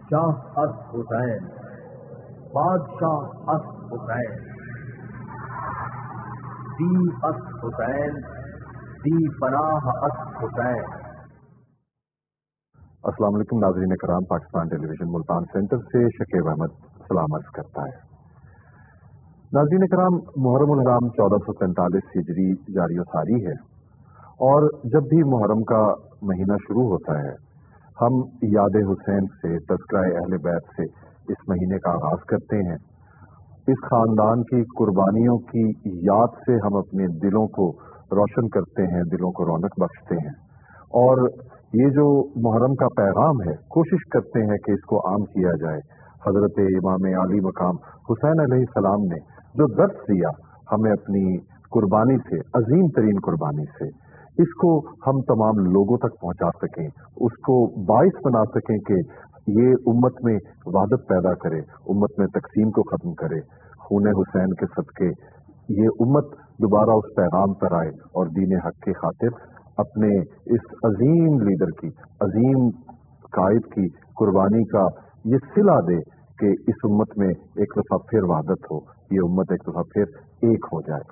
شاہ اس حسین، بادشاہ اس حسین، دی اس حسین، دی پناہ اس حسین۔ السلام علیکم ناظرین کرام، پاکستان ٹیلی ویژن ملتان سینٹر سے شکیب احمد سلام عرض کرتا ہے۔ ناظرین کرام، محرم الحرام 1443 ہجری جاری و ساری ہے، اور جب بھی محرم کا مہینہ شروع ہوتا ہے ہم یاد حسین سے، تذکرہ اہل بیت سے اس مہینے کا آغاز کرتے ہیں۔ اس خاندان کی قربانیوں کی یاد سے ہم اپنے دلوں کو روشن کرتے ہیں، دلوں کو رونق بخشتے ہیں، اور یہ جو محرم کا پیغام ہے کوشش کرتے ہیں کہ اس کو عام کیا جائے۔ حضرت امام عالی مقام حسین علیہ السلام نے جو درس دیا ہمیں اپنی قربانی سے، عظیم ترین قربانی سے، اس کو ہم تمام لوگوں تک پہنچا سکیں، اس کو باعث بنا سکیں کہ یہ امت میں وحدت پیدا کرے، امت میں تقسیم کو ختم کرے۔ خون حسین کے صدقے یہ امت دوبارہ اس پیغام پر آئے اور دین حق کی خاطر اپنے اس عظیم لیڈر کی، عظیم قائد کی قربانی کا یہ صلہ دے کہ اس امت میں ایک دفعہ پھر وحدت ہو، یہ امت ایک دفعہ پھر ایک ہو جائے۔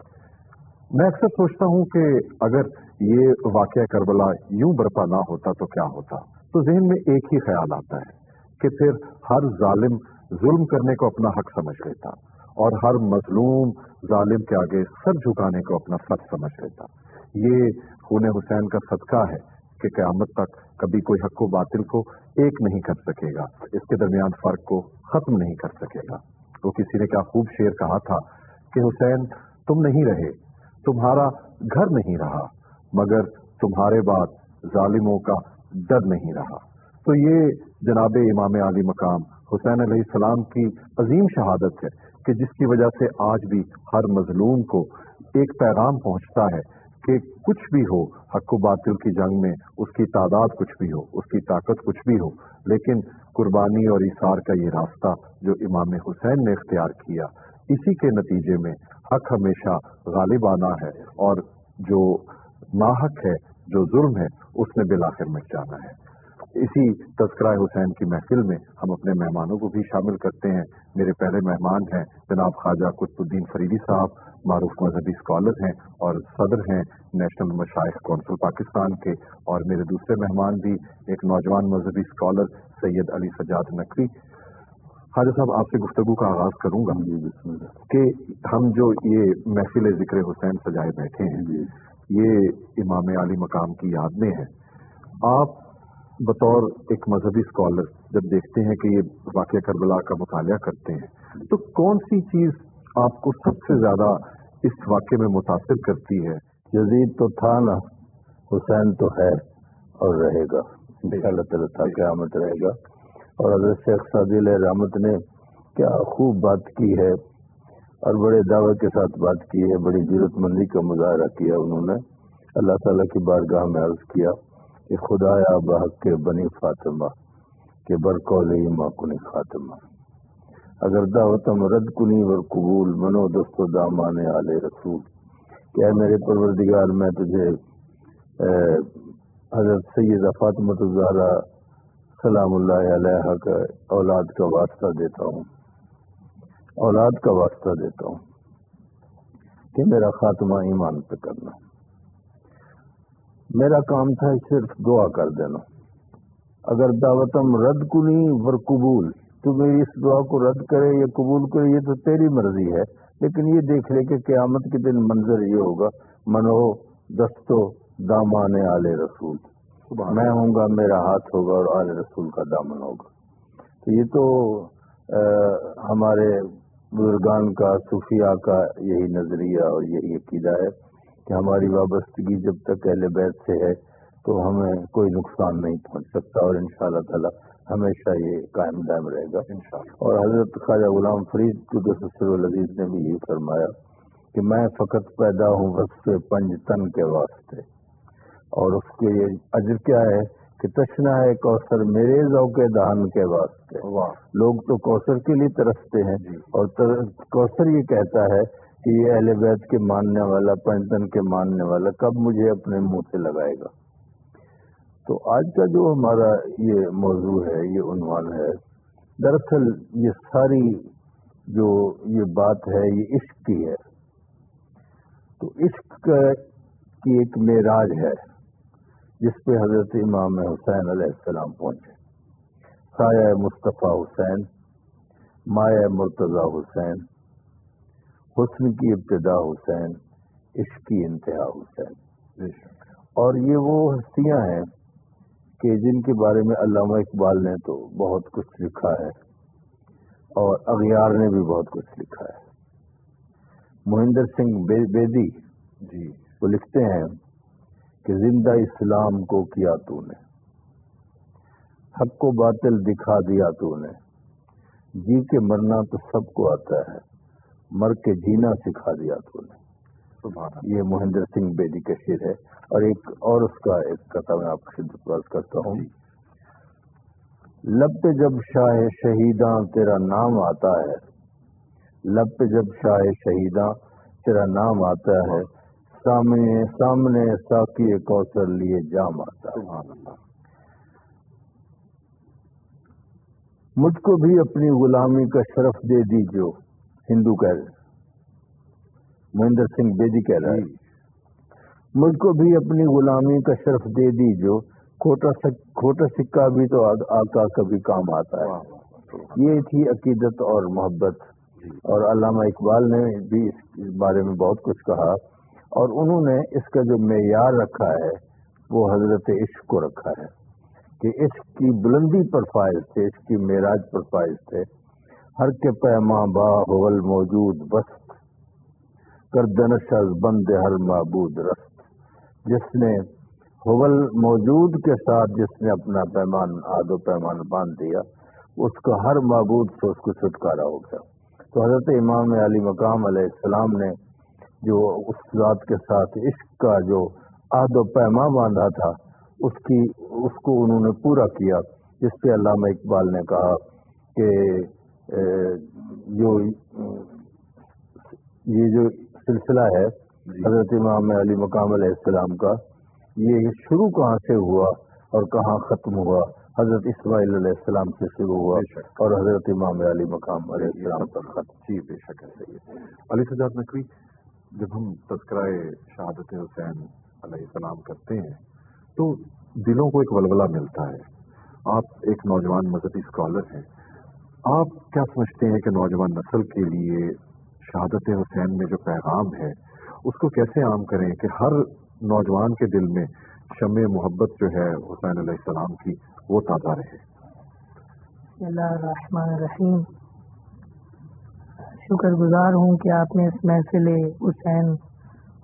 میں اکثر سوچتا ہوں کہ اگر یہ واقعہ کربلا یوں برپا نہ ہوتا تو کیا ہوتا، تو ذہن میں ایک ہی خیال آتا ہے کہ پھر ہر ظالم ظلم کرنے کو اپنا حق سمجھ لیتا، اور ہر مظلوم ظالم کے آگے سر جھکانے کو اپنا فرض سمجھ لیتا۔ یہ خون حسین کا صدقہ ہے کہ قیامت تک کبھی کوئی حق و باطل کو ایک نہیں کر سکے گا، اس کے درمیان فرق کو ختم نہیں کر سکے گا۔ تو کسی نے کیا خوب شعر کہا تھا کہ حسین تم نہیں رہے، تمہارا گھر نہیں رہا، مگر تمہارے بعد ظالموں کا ڈر نہیں رہا۔ تو یہ جناب امام عالی مقام حسین علیہ السلام کی عظیم شہادت ہے کہ جس کی وجہ سے آج بھی ہر مظلوم کو ایک پیغام پہنچتا ہے کہ کچھ بھی ہو، حق و باطل کی جنگ میں اس کی تعداد کچھ بھی ہو، اس کی طاقت کچھ بھی ہو، لیکن قربانی اور ایثار کا یہ راستہ جو امام حسین نے اختیار کیا، اسی کے نتیجے میں حق ہمیشہ غالب آنا ہے، اور جو ناحق ہے، جو ظلم ہے، اس نے بالآخر مٹ جانا ہے۔ اسی تذکرہ حسین کی محفل میں ہم اپنے مہمانوں کو بھی شامل کرتے ہیں۔ میرے پہلے مہمان ہیں جناب خواجہ قطب الدین فریدی صاحب، معروف مذہبی اسکالر ہیں اور صدر ہیں نیشنل مشائخ کونسل پاکستان کے، اور میرے دوسرے مہمان بھی ایک نوجوان مذہبی اسکالر سید علی سجاد نقوی۔ خواجہ صاحب، آپ سے گفتگو کا آغاز کروں گا کہ ہم جو یہ محفل ذکر حسین سجائے بیٹھے ہیں، یہ امام عالی مقام کی یاد میں ہے۔ آپ بطور ایک مذہبی اسکالر جب دیکھتے ہیں کہ یہ واقعہ کربلا کا مطالعہ کرتے ہیں، تو کون سی چیز آپ کو سب سے زیادہ اس واقعے میں متاثر کرتی ہے؟ یزید تو تھا نا، حسین تو ہے اور رہے گا، انشاءاللہ تعالیٰ تا قیامت رہے گا۔ اور حضرت شیخ سعدی علیہ رحمت نے کیا خوب بات کی ہے، اور بڑے دعوے کے ساتھ بات کی ہے، بڑی جرات مندی کا مظاہرہ کیا انہوں نے۔ اللہ تعالیٰ کی بارگاہ میں عرض کیا کہ خدایا بحق کے بنی فاطمہ کہ برقولی ما کنی خاتمہ، اگر دعوتم رد کنی ور قبول منو دست و دامان آل رسول، کہ اے میرے پروردگار میں تجھے حضرت سیدہ فاطمہ الزہرا سلام اللہ علیہا کا اولاد کا واسطہ دیتا ہوں، اولاد کا واسطہ دیتا ہوں کہ میرا خاتمہ ایمان پہ کرنا۔ میرا کام تھا صرف دعا کر دینا۔ اگر دعوتم رد کنی ور قبول، تو میری اس دعا کو رد کرے یا قبول کرے یہ تو تیری مرضی ہے، لیکن یہ دیکھ لے کہ قیامت کے دن منظر یہ ہوگا، منو دستو دامان آل رسول، میں ہوں گا، میرا ہاتھ ہوگا اور آل رسول کا دامن ہوگا۔ تو یہ تو ہمارے بزرگان کا، صوفیاء کا یہی نظریہ اور یہی عقیدہ ہے کہ ہماری وابستگی جب تک اہل بیت سے ہے تو ہمیں کوئی نقصان نہیں پہنچ سکتا، اور انشاءاللہ تعالی ہمیشہ یہ قائم دائم رہے گا انشاءاللہ۔ اور حضرت خواجہ غلام فرید قدس سر العزیز نے بھی یہ فرمایا کہ میں فقط پیدا ہوں وصف پنج تن کے واسطے، اور اس کے یہ اجر کیا ہے کہ تشنا ہے کوثر میرے ذوق دہن کے واسطے۔ لوگ تو کوثر کے لیے ترستے ہیں، اور کوثر یہ کہتا ہے کہ یہ اہل بیت کے ماننے والا، پنجتن کے ماننے والا کب مجھے اپنے منہ سے لگائے گا۔ تو آج کا جو ہمارا یہ موضوع ہے، یہ عنوان ہے دراصل یہ ساری جو یہ بات ہے یہ عشق کی ہے. تو عشق کی ایک معراج ہے جس پہ حضرت امام حسین علیہ السلام پہنچے. سایہ مصطفیٰ حسین، مایہ مرتضیٰ حسین، حسن کی ابتدا حسین، عشق کی انتہا حسین. اور یہ وہ ہستیاں ہیں کہ جن کے بارے میں علامہ اقبال نے تو بہت کچھ لکھا ہے اور اغیار نے بھی بہت کچھ لکھا ہے. مہندر سنگھ بیدی جی وہ لکھتے ہیں کہ زندہ اسلام کو کیا تو نے، حق کو باطل دکھا دیا تو نے، جی کے مرنا تو سب کو آتا ہے، مر کے جینا سکھا دیا تو نے. یہ مہندر سنگھ بیدی کا شعر ہے. اور ایک اور اس کا ایک قطعہ میں آپ کی خدمت پیش کرتا ہوں. لب پہ جب شاہ شہیداں تیرا نام آتا ہے، لب پہ جب شاہ شہیداں تیرا نام آتا ہے، سامنے ساقی کوثر لیے جام آتا ہے. مجھ کو بھی اپنی غلامی کا شرف دے دیجو. ہندو کہہ رہے، مہندر سنگھ بیدی کہہ رہا ہے مجھ کو بھی اپنی غلامی کا شرف دے دیجو، کھوٹا سکہ بھی تو آقا کبھی کام آتا ہے. یہ تھی عقیدت اور محبت. اور علامہ اقبال نے بھی اس بارے میں بہت کچھ کہا، اور انہوں نے اس کا جو معیار رکھا ہے وہ حضرت عشق کو رکھا ہے کہ عشق کی بلندی پر فائز تھے، عشق کی معراج پر فائز تھے. ہر کے پیماں با حول موجود بست، گردنش از بند ہر معبود رست. جس نے حول موجود کے ساتھ جس نے اپنا پیمان عہد و پیمان باندھ دیا، اس کا ہر معبود سے اس کو چھٹکارا ہو گیا. تو حضرت امام علی مقام علیہ السلام نے جو اس ذات کے ساتھ عشق کا جو عہد و پیمان باندھا تھا اس کو انہوں نے پورا کیا. جس پہ علامہ اقبال نے کہا کہ یہ جو سلسلہ ہے حضرت امام علی مقام علیہ السلام کا، یہ شروع کہاں سے ہوا اور کہاں ختم ہوا؟ حضرت اسماعیل علیہ السلام سے شروع ہوا اور حضرت امام علی مقام علیہ السلام پر ختم. جی بے شک ہے. علی سجاد نقوی، جب ہم تذکرہ شہادت حسین علیہ السلام کرتے ہیں تو دلوں کو ایک ولولہ ملتا ہے. آپ ایک نوجوان مذہبی اسکالر ہیں، آپ کیا سمجھتے ہیں کہ نوجوان نسل کے لیے شہادت حسین میں جو پیغام ہے اس کو کیسے عام کریں کہ ہر نوجوان کے دل میں شمع محبت جو ہے حسین علیہ السلام کی وہ تازہ رہے؟ بسم اللہ الرحمن الرحیم. شکر گزار ہوں کہ آپ نے اس محفل حسین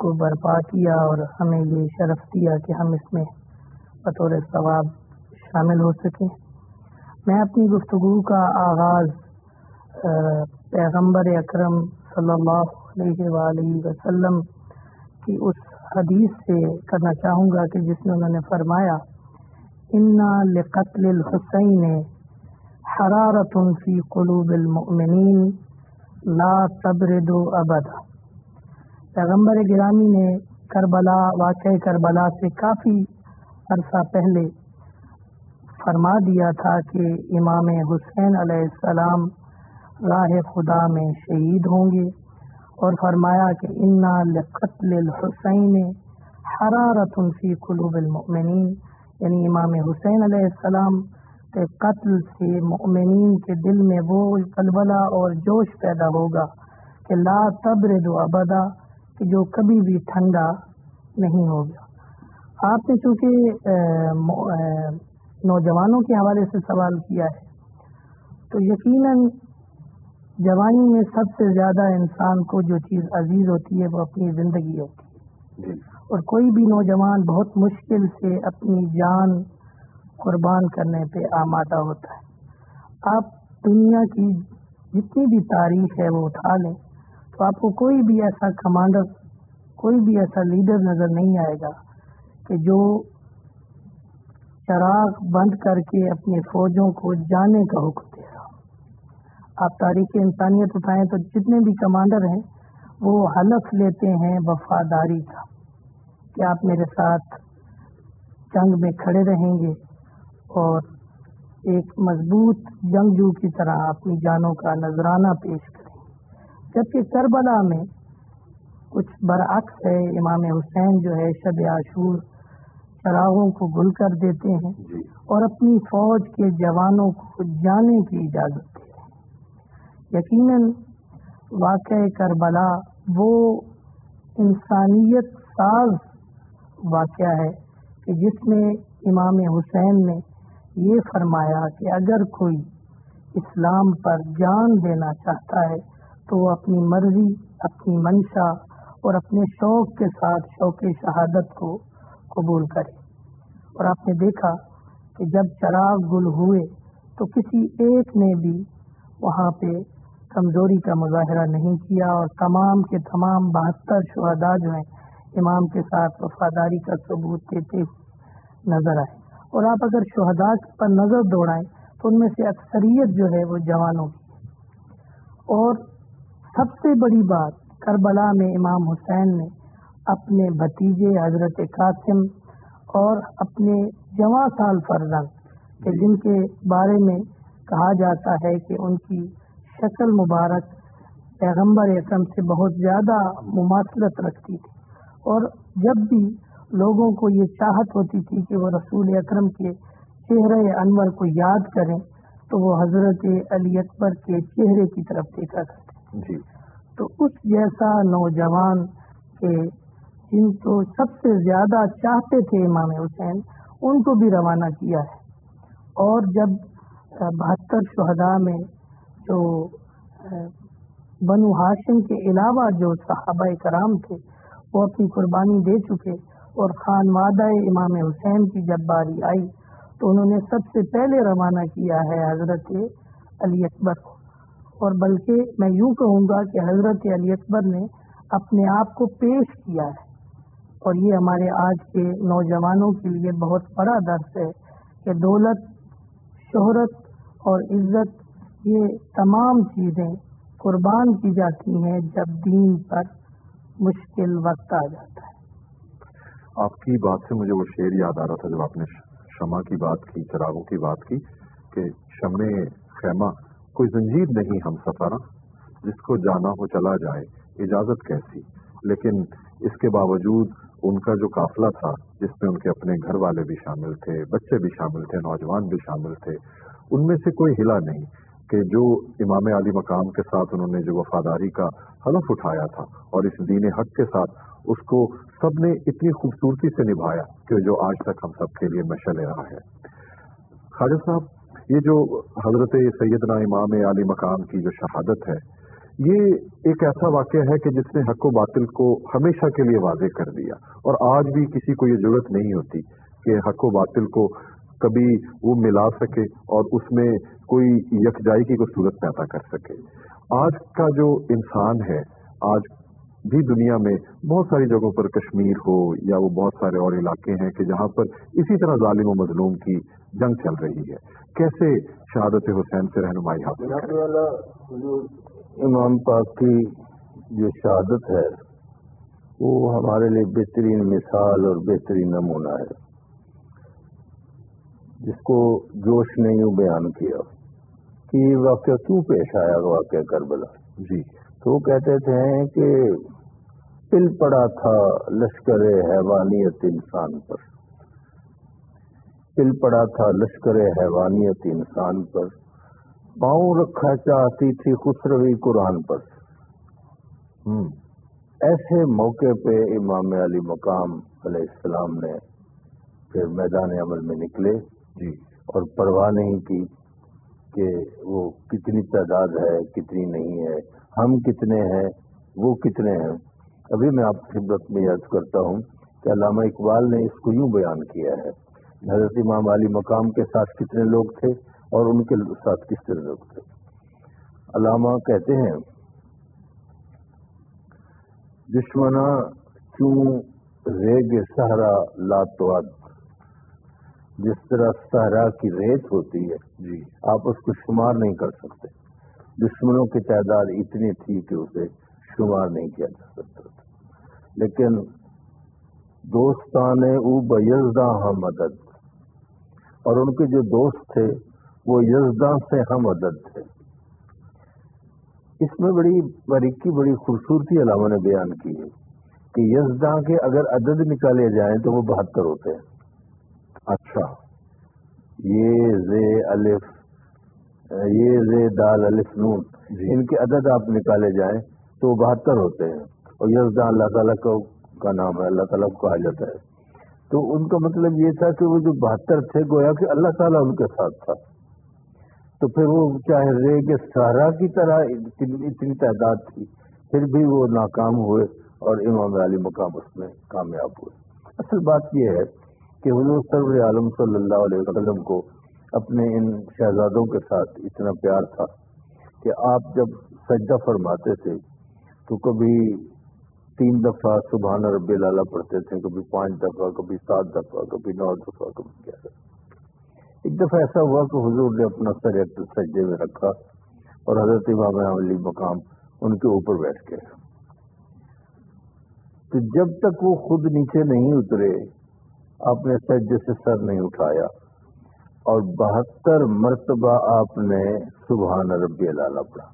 کو برپا کیا اور ہمیں یہ شرف دیا کہ ہم اس میں بطور ثواب شامل ہو سکیں. میں اپنی گفتگو کا آغاز پیغمبر اکرم صلی اللہ علیہ وآلہ وسلم کی اس حدیث سے کرنا چاہوں گا کہ جس میں انہوں نے فرمایا انا لقتل الحسین حرارۃ فی قلوب المؤمنین لا تبرد ابدا. پیغمبر گرامی نے واقعہ کربلا سے کافی عرصہ پہلے فرما دیا تھا کہ امام حسین علیہ السلام راہ خدا میں شہید ہوں گے، اور فرمایا کہ انا لقتل الحسین حرارۃ فی قلوب المؤمنین، یعنی امام حسین علیہ السلام کے قتل سے مؤمنین کے دل میں وہ ولولہ اور جوش پیدا ہوگا کہ لا تبرد ابدا، کہ جو کبھی بھی ٹھنڈا نہیں ہوگا. آپ نے چونکہ نوجوانوں کے حوالے سے سوال کیا ہے تو یقیناً جوانی میں سب سے زیادہ انسان کو جو چیز عزیز ہوتی ہے وہ اپنی زندگی ہوتی ہے، اور کوئی بھی نوجوان بہت مشکل سے اپنی جان قربان کرنے پہ آمادہ ہوتا ہے. آپ دنیا کی جتنی بھی تاریخ ہے وہ اٹھا لیں تو آپ کو کوئی بھی ایسا کمانڈر، کوئی بھی ایسا لیڈر نظر نہیں آئے گا کہ جو چراغ بند کر کے اپنی فوجوں کو جانے کا حکم دے رہا. آپ تاریخ انسانیت اٹھائیں تو جتنے بھی کمانڈر ہیں وہ حلف لیتے ہیں وفاداری کا کہ آپ میرے ساتھ جنگ میں کھڑے رہیں گے اور ایک مضبوط جنگجو کی طرح اپنی جانوں کا نذرانہ پیش کریں، جبکہ کربلا میں کچھ برعکس ہے۔ امام حسین جو ہے شب عاشور چراغوں کو گل کر دیتے ہیں اور اپنی فوج کے جوانوں کو جانے کی اجازت دیتے ہیں۔ یقیناً واقعہ کربلا وہ انسانیت ساز واقعہ ہے کہ جس میں امام حسین نے یہ فرمایا کہ اگر کوئی اسلام پر جان دینا چاہتا ہے تو وہ اپنی مرضی، اپنی منشا اور اپنے شوق کے ساتھ شوق شہادت کو قبول کرے۔ اور آپ نے دیکھا کہ جب چراغ گل ہوئے تو کسی ایک نے بھی وہاں پہ کمزوری کا مظاہرہ نہیں کیا، اور تمام کے تمام 72 شہداء جو ہیں امام کے ساتھ وفاداری کا ثبوت دیتے ہوئے نظر آئے۔ اور آپ اگر شہداء پر نظر دوڑائیں تو ان میں سے اکثریت جو ہے وہ جوانوں کی ہے۔ اور سب سے بڑی بات، کربلا میں امام حسین نے اپنے بھتیجے حضرت قاسم اور اپنے جواں سال فرزند کہ جن کے بارے میں کہا جاتا ہے کہ ان کی شکل مبارک پیغمبر اکرم سے بہت زیادہ مماثلت رکھتی تھی، اور جب بھی لوگوں کو یہ چاہت ہوتی تھی کہ وہ رسول اکرم کے چہرے انور کو یاد کریں تو وہ حضرت علی اکبر کے چہرے کی طرف دیکھا کرتے۔ تو اس جیسا نوجوان کہ جن کو سب سے زیادہ چاہتے تھے امام حسین، ان کو بھی روانہ کیا ہے۔ اور جب 72 شہداء میں جو بنو ہاشم کے علاوہ جو صحابہ کرام تھے وہ اپنی قربانی دے چکے، اور خانوادہ امام حسین کی جب باری آئی تو انہوں نے سب سے پہلے روانہ کیا ہے حضرت علی اکبر کو، اور بلکہ میں یوں کہوں گا کہ حضرت علی اکبر نے اپنے آپ کو پیش کیا ہے۔ اور یہ ہمارے آج کے نوجوانوں کے لیے بہت بڑا درس ہے کہ دولت، شہرت اور عزت، یہ تمام چیزیں قربان کی جاتی ہیں جب دین پر مشکل وقت آ جاتا ہے۔ آپ کی بات سے مجھے وہ شعر یاد آ رہا تھا جب آپ نے شمع کی بات کی، چراغوں کی بات کی، کہ شمع خیمہ کوئی زنجیر نہیں ہم سفرا، جس کو جانا ہو چلا جائے اجازت کیسی۔ لیکن اس کے باوجود ان کا جو قافلہ تھا جس میں ان کے اپنے گھر والے بھی شامل تھے، بچے بھی شامل تھے، نوجوان بھی شامل تھے، ان میں سے کوئی ہلا نہیں کہ جو امام علی مقام کے ساتھ انہوں نے جو وفاداری کا حلف اٹھایا تھا اور اس دین حق کے ساتھ اس کو سب نے اتنی خوبصورتی سے نبھایا کہ جو آج تک ہم سب کے لیے مشعل راہ ہے۔ خواجہ صاحب، یہ جو حضرت سیدنا امام علی مقام کی جو شہادت ہے، یہ ایک ایسا واقعہ ہے کہ جس نے حق و باطل کو ہمیشہ کے لیے واضح کر دیا، اور آج بھی کسی کو یہ ضرورت نہیں ہوتی کہ حق و باطل کو کبھی وہ ملا سکے اور اس میں کوئی یکجائی کی کوئی صورت پیدا کر سکے۔ آج کا جو انسان ہے، آج بھی دنیا میں بہت ساری جگہوں پر، کشمیر ہو یا وہ بہت سارے اور علاقے ہیں کہ جہاں پر اسی طرح ظالم و مظلوم کی جنگ چل رہی ہے، کیسے شہادت حسین سے رہنمائی حاصل کریں؟ امام پاک کی جو شہادت ہے وہ ہمارے لیے بہترین مثال اور بہترین نمونہ ہے، جس کو جوش نے یوں بیان کیا کہ یہ واقعہ کیوں پیش آیا، واقعہ کربلا۔ تو وہ کہتے تھے کہ پل پڑا تھا لشکر حیوانیت انسان پر، پل پڑا تھا لشکر حیوانیت انسان پر، پاؤں رکھا چاہتی تھی خسروی قرآن پر۔ ایسے موقع پہ امام علی مقام علیہ السلام نے پھر میدان عمل میں نکلے اور پرواہ نہیں کی کہ وہ کتنی تعداد ہے، کتنی نہیں ہے، ہم کتنے ہیں، وہ کتنے ہیں۔ ابھی میں آپ کی خدمت میں یاد کرتا ہوں کہ علامہ اقبال نے اس کو یوں بیان کیا ہے، حضرت امام علی مقام کے ساتھ کتنے لوگ تھے اور ان کے ساتھ کس طرح لوگ تھے۔ علامہ کہتے ہیں، دشمنا چوں ریگ صحرا لاتواد، جس طرح صحرا کی ریت ہوتی ہے آپ اس کو شمار نہیں کر سکتے، دشمنوں کی تعداد اتنی تھی کہ اسے شمار نہیں کیا جا سکتا تھا۔ لیکن دوستان او بیزداں مدد، اور ان کے جو دوست تھے وہ یزداں سے ہم عدد تھے. اس میں بڑی باریکی بڑی خوبصورتی علامہ نے بیان کی ہے کہ یزداں کے اگر عدد نکالے جائیں تو وہ 72 ہوتے ہیں. اچھا. یہ زے الف یہ زے دال الف نون جی. ان کے عدد آپ نکالے جائیں تو وہ 72 ہوتے ہیں. اور یزداں اللہ تعالیٰ کا نام ہے, اللہ تعالیٰ کو کہا جاتا ہے. تو ان کا مطلب یہ تھا کہ وہ جو 72 تھے گویا کہ اللہ تعالیٰ ان کے ساتھ تھا. تو پھر وہ چاہے رے کے سہارا کی طرح اتنی تعداد تھی, پھر بھی وہ ناکام ہوئے اور امام علی مقام اس میں کامیاب ہوئے. اصل بات یہ ہے کہ حضور سرور عالم صلی اللہ علیہ وسلم کو اپنے ان شہزادوں کے ساتھ اتنا پیار تھا کہ آپ جب سجدہ فرماتے تھے تو کبھی 3 دفعہ سبحان ربی الاعلیٰ پڑھتے تھے, کبھی 5 دفعہ, کبھی 7 دفعہ, کبھی 9 دفعہ, کبھی 11. ایک دفعہ ایسا ہوا کہ حضور نے اپنا سر ایک سجدے میں رکھا اور حضرت امام علی مقام ان کے اوپر بیٹھ گئے. تو جب تک وہ خود نیچے نہیں اترے آپ نے سجدے سے سر نہیں اٹھایا اور 72 مرتبہ آپ نے سبحان ربی الاعلیٰ پڑھا.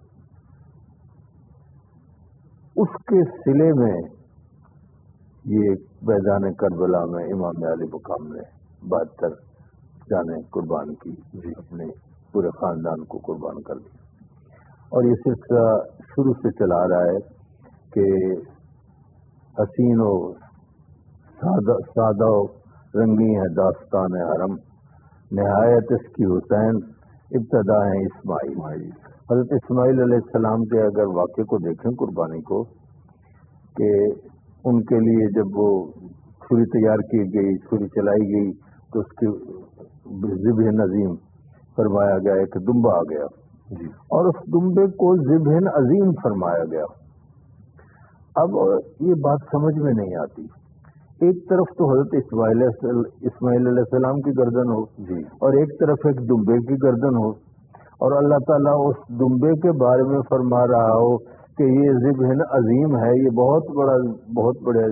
اس کے صلے میں یہ میدان کربلا میں امام علی مقام نے 72 جانیں قربان کی, اپنے پورے خاندان کو قربان کر دیا. اور یہ سلسلہ شروع سے چلا رہا ہے کہ حسین و سادہ و رنگی ہے داستان حرم, نہایت اس کی حسین, ابتدا ہے اسماعیل. حضرت اسماعیل علیہ السلام کے اگر واقعے کو دیکھیں قربانی کو, کہ ان کے لیے جب وہ چھری تیار کی گئی, چھری چلائی گئی تو اس کی ذبح نظیم فرمایا گیا, ایک دمبا آ گیا جی, اور اس دمبے کو ذبح عظیم فرمایا گیا. اب یہ بات سمجھ میں نہیں آتی. ایک طرف تو حضرت اسماعیل علیہ السلام کی گردن ہو جی, اور ایک طرف ایک دمبے کی گردن ہو, اور اللہ تعالیٰ اس دمبے کے بارے میں فرما رہا ہو کہ یہ ذبح عظیم ہے, یہ بہت بڑا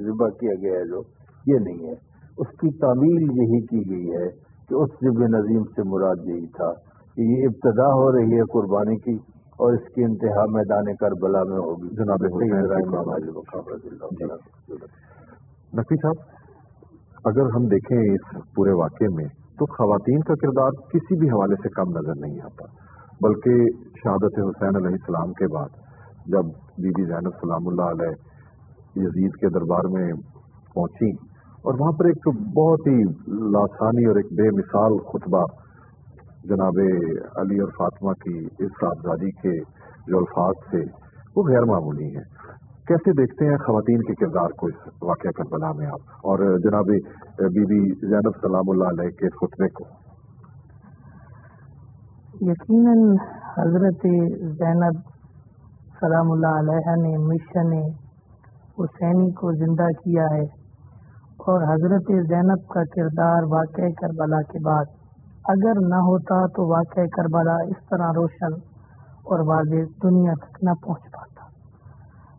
ذبح کیا گیا ہے. جو یہ نہیں ہے, اس کی تعمیل یہی کی گئی ہے کہ اس ذبح عظیم سے مراد یہی تھا کہ یہ ابتدا ہو رہی ہے قربانی کی اور اس کی انتہا میدان کربلا میں ہوگی. جناب نقوی صاحب, اگر ہم دیکھیں اس پورے واقعے میں تو خواتین کا کردار کسی بھی حوالے سے کم نظر نہیں آتا, بلکہ شہادت حسین علیہ السلام کے بعد جب بی بی زینب سلام اللہ علیہ یزید کے دربار میں پہنچی اور وہاں پر ایک بہت ہی لاسانی اور ایک بے مثال خطبہ جناب علی اور فاطمہ کی اس صاحبزادی کے جو الفاظ تھے وہ غیر معمولی ہیں. کیسے دیکھتے ہیں خواتین کے کردار کو اس واقعہ کربلا میں آپ, اور جناب بی بی زینب سلام اللہ علیہ کے خطبے کو؟ یقیناً حضرت زینب سلام اللہ علیہ نے مشن حسینی کو زندہ کیا ہے, اور حضرت زینب کا کردار واقعہ کربلا کے بعد اگر نہ ہوتا تو واقعہ کربلا اس طرح روشن اور واضح دنیا تک نہ پہنچ پاتا.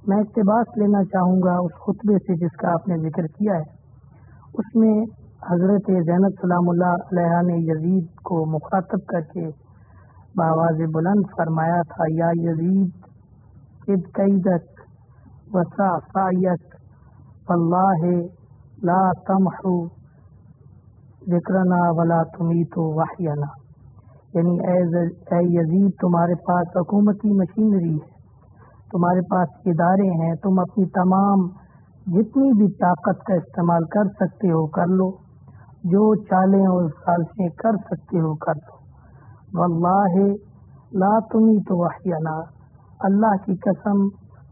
میں اقتباس لینا چاہوں گا اس خطبے سے جس کا آپ نے ذکر کیا ہے. اس میں حضرت زینب سلام اللہ علیہ نے یزید کو مخاطب کر کے بآواز بلند فرمایا تھا, یا یزید اذ قیدک وسع سعیک واللہ لا تمحو ذکرنا ولا تمیتو وحینا. یعنی اے یزید, تمہارے پاس حکومتی مشینری ہے, تمہارے پاس ادارے ہیں, تم اپنی تمام جتنی بھی طاقت کا استعمال کر سکتے ہو کر لو, جو چالیں اور سازشیں کر سکتے ہو کر لو. واللہ لا تمیتو وحینا, اللہ کی قسم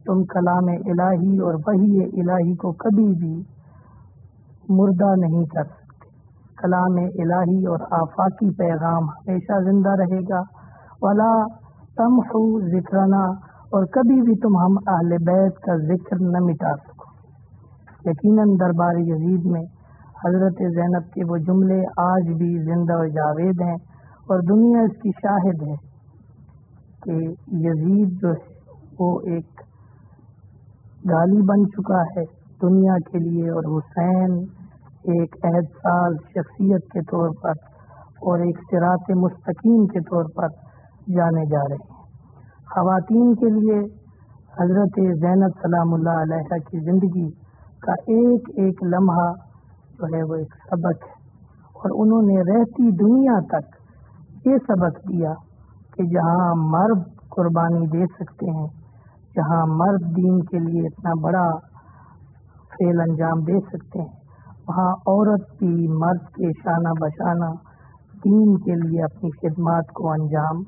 تم کلام الہی اور وحی الہی کو کبھی بھی مردہ نہیں کر سکتے. کلام الہی اور آفاقی پیغام ہمیشہ زندہ رہے گا. ولا تمحو ذکرنا, اور کبھی بھی تم ہم اہل بیت کا ذکر نہ مٹا سکو. یقیناً دربار یزید میں حضرت زینب کے وہ جملے آج بھی زندہ و جاوید ہیں, اور دنیا اس کی شاہد ہے کہ یزید جو ہے وہ ایک گالی بن چکا ہے دنیا کے لیے, اور حسین ایک عہد ساز شخصیت کے طور پر اور ایک صراط مستقیم کے طور پر جانے جا رہے ہیں۔ خواتین کے لیے حضرت زینب سلام اللہ علیہا کی زندگی کا ایک ایک لمحہ جو ہے وہ ایک سبق ہے، اور انہوں نے رہتی دنیا تک یہ سبق دیا کہ جہاں مرد قربانی دے سکتے ہیں، جہاں مرد دین کے لیے اتنا بڑا فعل انجام دے سکتے ہیں، وہاں عورت بھی مرد کے شانہ بشانہ دین کے لیے اپنی خدمات کو انجام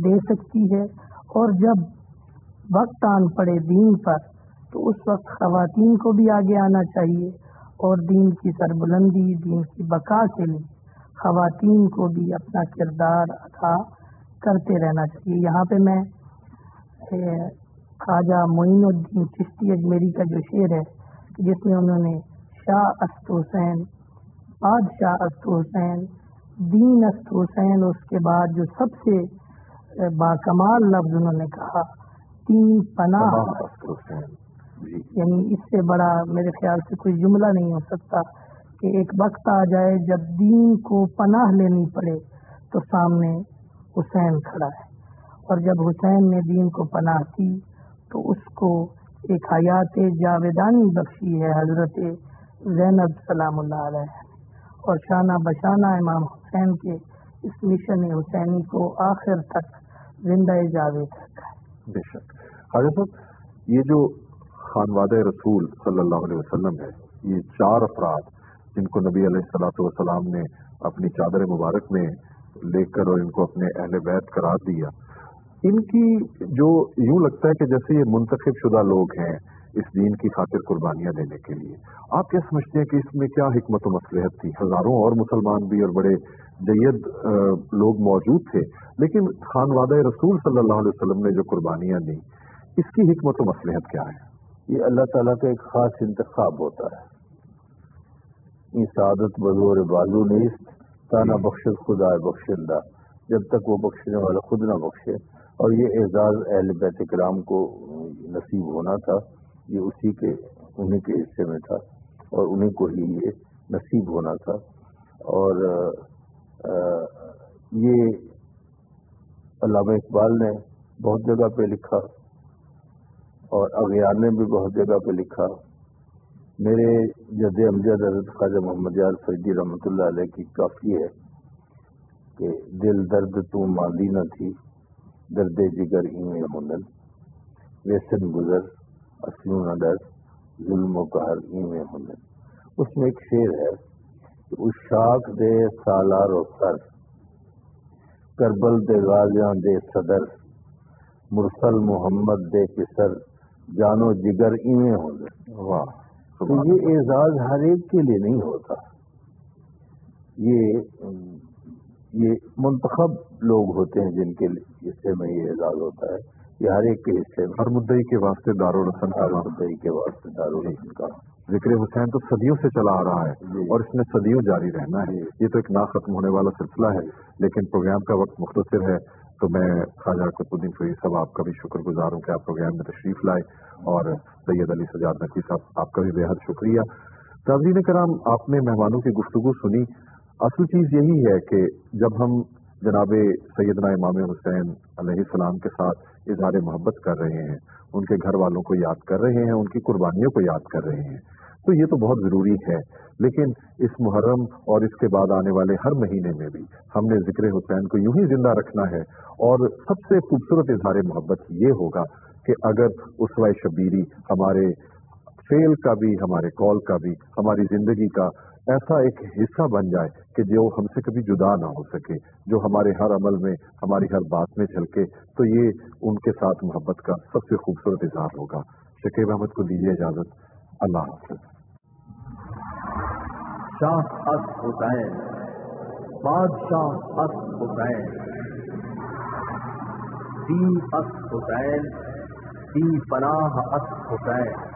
دے سکتی ہے۔ اور جب وقت آن پڑے دین پر تو اس وقت خواتین کو بھی آگے آنا چاہیے، اور دین کی سربلندی، دین کی بقا کے لیے خواتین کو بھی اپنا کردار ادا کرتے رہنا چاہیے۔ یہاں پہ میں خواجہ معین الدین چشتی اجمیری کا جو شعر ہے جس میں انہوں نے شاہ است حسین، بادشاہ است حسین، دین است حسین، اس کے بعد جو سب سے باکمال لفظ انہوں نے کہا دین پناہ است حسین، یعنی اس سے بڑا میرے خیال سے کوئی جملہ نہیں ہو سکتا کہ ایک وقت آ جائے جب دین کو پناہ لینی پڑے تو سامنے حسین کھڑا ہے، اور جب حسین نے دین کو پناہ دی تو اس کو ایک حیات جاویدانی بخشی ہے حضرت زینب سلام اللہ علیہ، اور شانہ بشانہ امام حسین کے اس مشن حسینی کو آخر تک زندہ جاوید رکھا ہے۔ بے شک خواجہ صاحب، یہ جو خانوادہ رسول صلی اللہ علیہ وسلم ہے، یہ چار افراد جن کو نبی علیہ الصلوۃ والسلام نے اپنی چادر مبارک میں لے کر اور ان کو اپنے اہل بیت قرار دیا، ان کی جو یوں لگتا ہے کہ جیسے یہ منتخب شدہ لوگ ہیں اس دین کی خاطر قربانیاں دینے کے لیے، آپ کیا سمجھتے ہیں کہ اس میں کیا حکمت و مصلحت تھی؟ ہزاروں اور مسلمان بھی اور بڑے جید لوگ موجود تھے، لیکن خانوادہ رسول صلی اللہ علیہ وسلم نے جو قربانیاں دی، اس کی حکمت و مصلحت کیا ہے؟ یہ اللہ تعالیٰ کا ایک خاص انتخاب ہوتا ہے۔ یہ سعادت بزور بازو نیست تانا بخشد خدا بخشندہ، جب تک وہ بخشنے والا خود نہ بخشے، اور یہ اعزاز اہل بیت کرام کو نصیب ہونا تھا، یہ انہیں کے حصے میں تھا، اور انہیں کو ہی یہ نصیب ہونا تھا۔ اور یہ علامہ اقبال نے بہت جگہ پہ لکھا، اور اغیار نے بھی بہت جگہ پہ لکھا۔ میرے جد امجد حضرت خواجہ محمد یار فریدی رحمۃ اللہ علیہ کی کافی ہے کہ دل درد تو ماندی نہ تھی، درد جگر میں ہنن، ویسن گزر اصلوں نہ ڈر، ظلم و قہر میں ہنن۔ اس میں ایک شعر ہے کہ اس شاخ دے سالار و سر، کربل دے غازیاں دے صدر، مرسل محمد دے پسر، جانو جگر ایویں ہنن۔ واہ! تو یہ اعزاز ہر ایک کے لیے نہیں ہوتا، یہ منتخب لوگ ہوتے ہیں جن کے حصے میں یہ اعزاز ہوتا ہے، یہ ہر ایک کے حصے میں۔ ہر مدعی کے واسطے دارالحسن کا مدعی کے واسطے دارالحسن کا ذکر حسین تو صدیوں سے چلا آ رہا ہے، اور اس میں صدیوں جاری رہنا ہے۔ یہ تو ایک نہ ختم ہونے والا سلسلہ ہے، لیکن پروگرام کا وقت مختصر ہے، تو میں خواجہ قطب الدین فرید صاحب آپ کا بھی شکر گزار ہوں کہ آپ پروگرام میں تشریف لائے، اور سید علی سجاد نقوی صاحب آپ کا بھی بے حد شکریہ۔ ناظرین کرام، آپ نے مہمانوں کی گفتگو سنی۔ اصل چیز یہی ہے کہ جب ہم جناب سیدنا امام حسین علیہ السلام کے ساتھ اظہار محبت کر رہے ہیں، ان کے گھر والوں کو یاد کر رہے ہیں، ان کی قربانیوں کو یاد کر رہے ہیں، تو یہ تو بہت ضروری ہے، لیکن اس محرم اور اس کے بعد آنے والے ہر مہینے میں بھی ہم نے ذکر حسین کو یوں ہی زندہ رکھنا ہے، اور سب سے خوبصورت اظہار محبت یہ ہوگا کہ اگر اسوہ شبیری ہمارے فعل کا بھی، ہمارے قول کا بھی، ہماری زندگی کا ایسا ایک حصہ بن جائے کہ جو ہم سے کبھی جدا نہ ہو سکے، جو ہمارے ہر عمل میں، ہماری ہر بات میں جھلکے، تو یہ ان کے ساتھ محبت کا سب سے خوبصورت اظہار ہوگا۔ شکیب احمد کو دیجیے اجازت، اللہ حافظ۔ شاہ است حسین، بادشاہ است حسین، دی است حسین، دی پناہ است حسین۔